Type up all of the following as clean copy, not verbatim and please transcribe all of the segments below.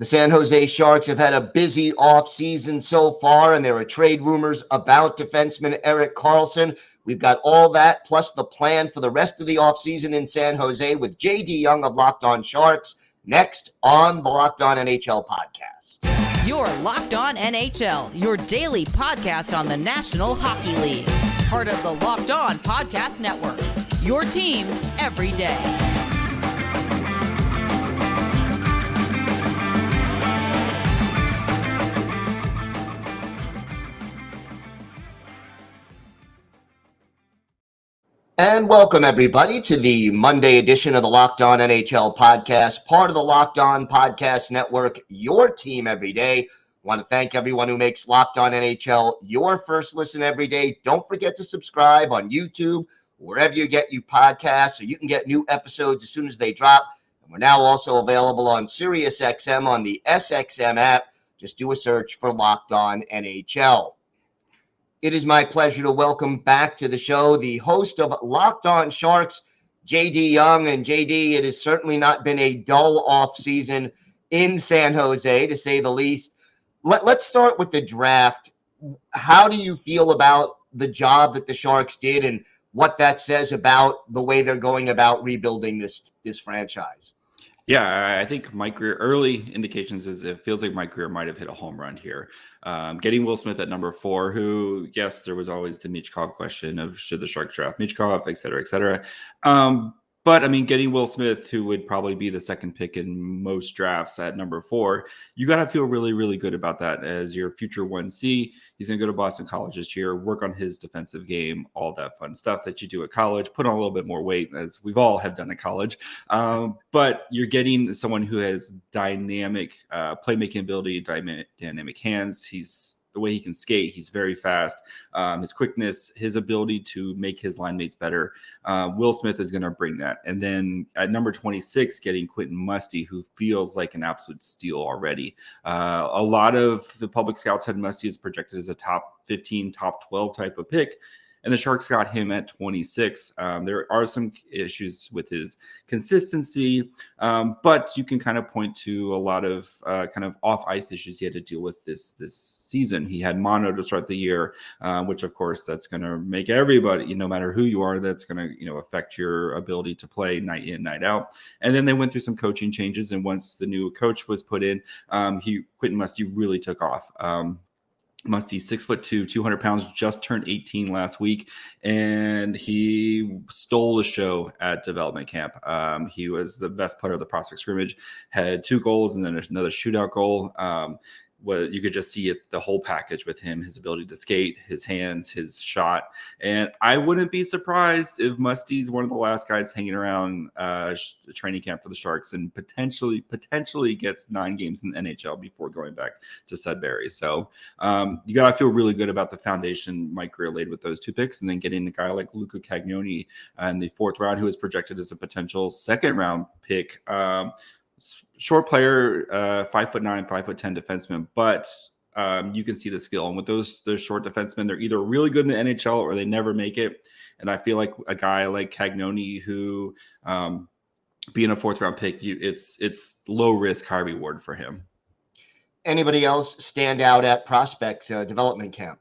The San Jose Sharks have had a busy offseason so far, and there are trade rumors about defenseman Erik Karlsson. We've got all that, plus the plan for the rest of the offseason in San Jose with J.D. Young of Locked On Sharks, next on the Locked On NHL podcast. You're Locked On NHL, your daily podcast on the National Hockey League. Part of the Locked On Podcast Network, your team every day. And welcome, everybody, to the Monday edition of the Locked On NHL podcast, part of the Locked On Podcast Network, your team every day. I want to thank everyone who makes Locked On NHL your first listen every day. Don't forget to subscribe on YouTube, wherever you get your podcasts, so you can get new episodes as soon as they drop. And we're now also available on SiriusXM on the SXM app. Just do a search for Locked On NHL. It is my pleasure to welcome back to the show the host of Locked On Sharks, J.D. Young. And J.D., it has certainly not been a dull offseason in San Jose, to say the least. Let's start with the draft. How do you feel about the job that the Sharks did and what that says about the way they're going about rebuilding this franchise? Yeah, I think Mike Grier, early indications is it feels like Mike Grier might have hit a home run here. Getting Will Smith at number 4, who, yes, there was always the Michkov question of should the Sharks draft Michkov, et cetera, et cetera. But, I mean, getting Will Smith, who would probably be the second pick in most drafts at number 4, you got to feel really, really good about that as your future 1C. He's going to go to Boston College this year, work on his defensive game, all that fun stuff that you do at college, put on a little bit more weight, as we've all have done at college. But you're getting someone who has dynamic playmaking ability, dynamic hands. The way he can skate, he's very fast. His quickness, his ability to make his line mates better. Will Smith is going to bring that. And then at number 26, getting Quentin Musty, who feels like an absolute steal already. A lot of the public scouts had Musty as projected as a top 15, top 12 type of pick. And the Sharks got him at 26. There are some issues with his consistency, but you can kind of point to a lot of kind of off-ice issues he had to deal with this season. He had mono to start the year, which, of course, that's going to make everybody, no matter who you are, that's going to affect your ability to play night in, night out. And then they went through some coaching changes, and once the new coach was put in, Quentin Musty really took off. Musty, 6'2", 200 pounds, just turned 18 last week, and he stole the show at development camp. He was the best player of the prospect scrimmage, had 2 goals and then another shootout goal. You could just see it, the whole package with him, his ability to skate, his hands, his shot. And I wouldn't be surprised if Musty's one of the last guys hanging around the training camp for the Sharks and potentially gets 9 games in the NHL before going back to Sudbury. So you got to feel really good about the foundation Mike Grier laid with those 2 picks, and then getting a guy like Luca Cagnoni in the 4th round, who is projected as a potential 2nd round pick. Short player, 5'9", 5'10" defenseman, but you can see the skill. And with those short defensemen, they're either really good in the NHL or they never make it. And I feel like a guy like Cagnoni, who being a 4th round pick, it's low risk, high reward for him. Anybody else stand out at prospects development camp?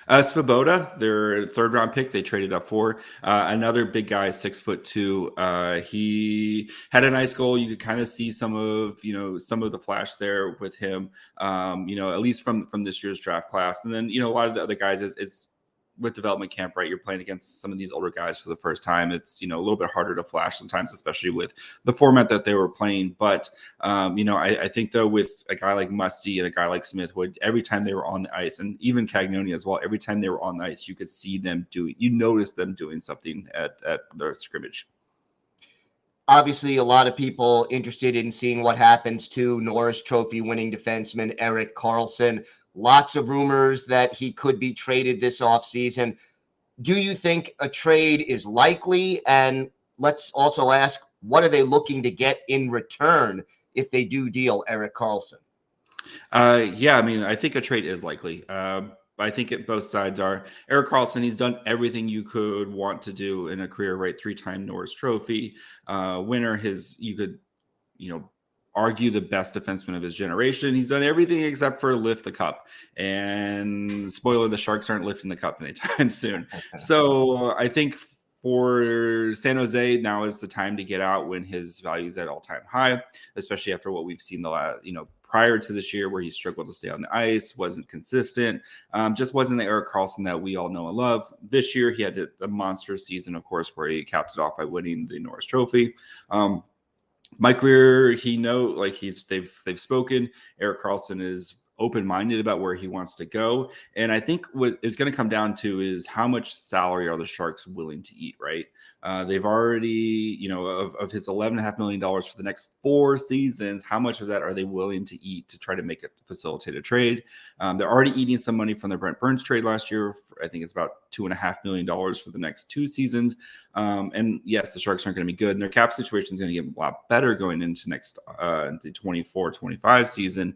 Svoboda, their 3rd round pick, they traded up for. Another big guy, 6'2". He had a nice goal. You could kind of see some of the flash there with him. At least from this year's draft class. And then a lot of the other guys is with development camp, right? You're playing against some of these older guys for the first time. It's, a little bit harder to flash sometimes, especially with the format that they were playing. But, I think, though, with a guy like Musty and a guy like Smith, every time they were on the ice, and even Cagnoni as well, every time they were on the ice, you could see them you noticed them doing something at the scrimmage. Obviously, a lot of people interested in seeing what happens to Norris Trophy winning defenseman Erik Karlsson. Lots of rumors that he could be traded this offseason. Do you think a trade is likely? And let's also ask, what are they looking to get in return if they do deal Erik Karlsson? I think a trade is likely. I think both sides are. Erik Karlsson, he's done everything you could want to do in a career, right? 3-time Norris Trophy winner. You could argue the best defenseman of his generation. He's done everything except for lift the cup. And spoiler, the Sharks aren't lifting the cup anytime soon. So I think for San Jose, now is the time to get out when his value is at all-time high, especially after what we've seen the last, prior to this year where he struggled to stay on the ice, wasn't consistent, just wasn't the Erik Karlsson that we all know and love. This year, he had a monster season, of course, where he capped it off by winning the Norris Trophy. Mike Grier, they've spoken. Erik Karlsson is open-minded about where he wants to go. And I think what is going to come down to is how much salary are the Sharks willing to eat, right? They've already, of his $11.5 million for the next 4 seasons, how much of that are they willing to eat to try to make it facilitate a trade? They're already eating some money from the Brent Burns trade last year. I think it's about $2.5 million for the next 2 seasons. And yes, the Sharks aren't going to be good, and their cap situation is going to get a lot better going into next the 24-25 season.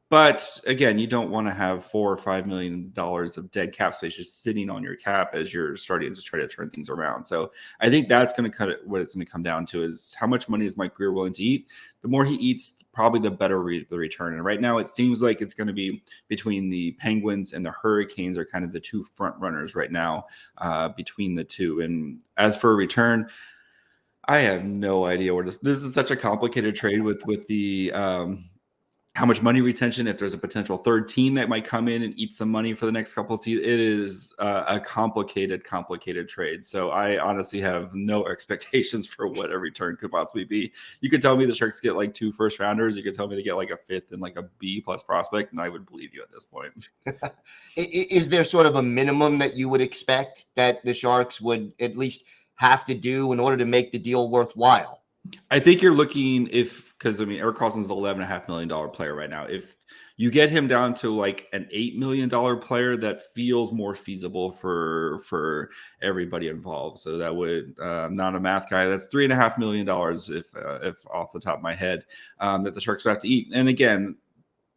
But again, you don't want to have $4 or $5 million of dead cap space just sitting on your cap as you're starting to try to turn things around. So I think that's going to cut it. What it's going to come down to is how much money is Mike Grier willing to eat. The more he eats, probably the better the return. And right now, it seems like it's going to be between the Penguins and the Hurricanes are kind of the 2 front runners right now between the two. And as for a return, I have no idea where this is such a complicated trade with the. How much money retention, if there's a potential third team that might come in and eat some money for the next couple of seasons. It is a complicated trade. So I honestly have no expectations for what a return could possibly be. You could tell me the Sharks get like 2 first rounders. You could tell me they get like a 5th and like a B+ prospect, and I would believe you at this point. Is there sort of a minimum that you would expect that the Sharks would at least have to do in order to make the deal worthwhile? I think you're looking because Erik Karlsson's an $11.5 million player right now. If you get him down to like an $8 million player, that feels more feasible for everybody involved. So that would, not a math guy, that's $3.5 million if off the top of my head, that the Sharks would have to eat. And again,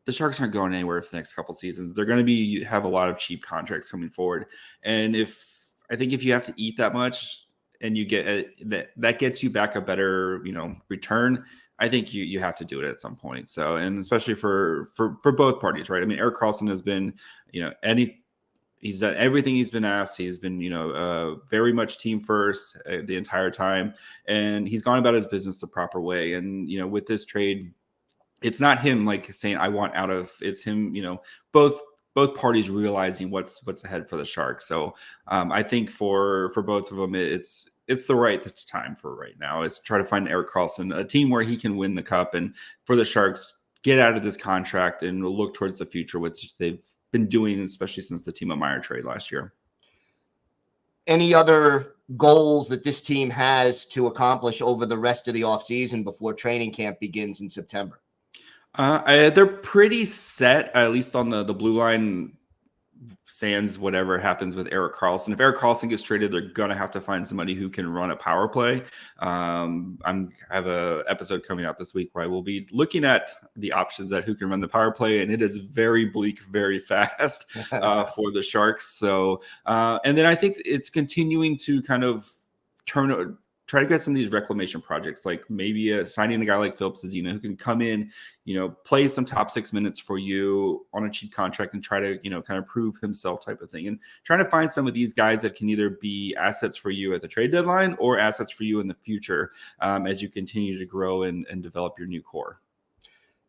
the Sharks aren't going anywhere for the next couple seasons. They're going to have a lot of cheap contracts coming forward. And I think if you have to eat that much, and you get that gets you back a better, return, I think you have to do it at some point. So, and especially for both parties, right? I mean, Erik Karlsson has been, he's done everything he's been asked. He's been, very much team first the entire time, and he's gone about his business the proper way. And, with this trade, it's not him like saying, I want out of, it's him, both parties realizing what's ahead for the Sharks. So I think for both of them, it's the right time for right now is try to find Erik Karlsson, a team where he can win the cup, and for the Sharks, get out of this contract and look towards the future, which they've been doing, especially since the Timo Meier trade last year. Any other goals that this team has to accomplish over the rest of the offseason before training camp begins in September? They're pretty set, at least on the blue line, sans whatever happens with Erik Karlsson. If Erik Karlsson gets traded, they're going to have to find somebody who can run a power play. I have an episode coming out this week where I will be looking at the options at who can run the power play, and it is very bleak, very fast for the Sharks. So, and then I think it's continuing to kind of try to get some of these reclamation projects, like maybe signing a guy like Philip Zadina who can come in, play some top 6 minutes for you on a cheap contract and try to, kind of prove himself type of thing. And trying to find some of these guys that can either be assets for you at the trade deadline or assets for you in the future as you continue to grow and develop your new core.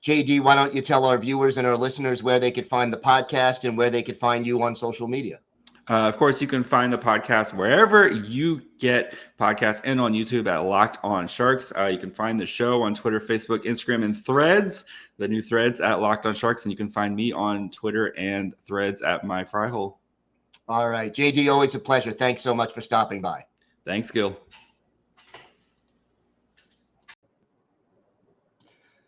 JD, why don't you tell our viewers and our listeners where they could find the podcast and where they could find you on social media? Of course, you can find the podcast wherever you get podcasts and on YouTube at Locked On Sharks. You can find the show on Twitter, Facebook, Instagram, and Threads, the new Threads at Locked On Sharks. And you can find me on Twitter and Threads at My Fry Hole. All right. JD, always a pleasure. Thanks so much for stopping by. Thanks, Gil.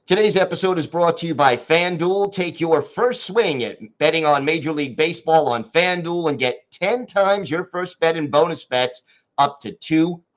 Today's episode is brought to you by FanDuel. Take your first swing at betting on Major League Baseball on FanDuel and get 10 times your first bet in bonus bets up to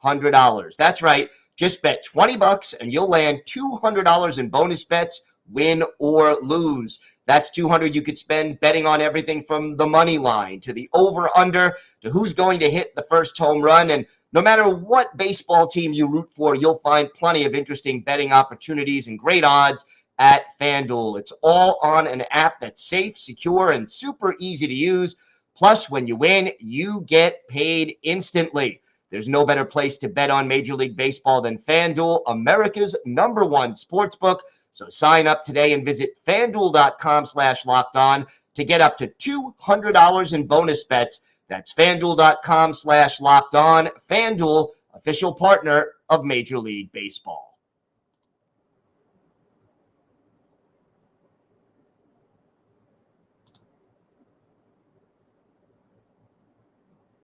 $200. That's right. Just bet $20 and you'll land $200 in bonus bets, win or lose. That's $200 you could spend betting on everything from the money line to the over-under to who's going to hit the first home run. And No matter what baseball team you root for, you'll find plenty of interesting betting opportunities and great odds at FanDuel. It's all on an app that's safe, secure, and super easy to use. Plus, when you win, you get paid instantly. There's no better place to bet on Major League Baseball than FanDuel, America's #1 sportsbook. So sign up today and visit FanDuel.com/lockedon to get up to $200 in bonus bets. That's FanDuel.com/lockedon. FanDuel, official partner of Major League Baseball.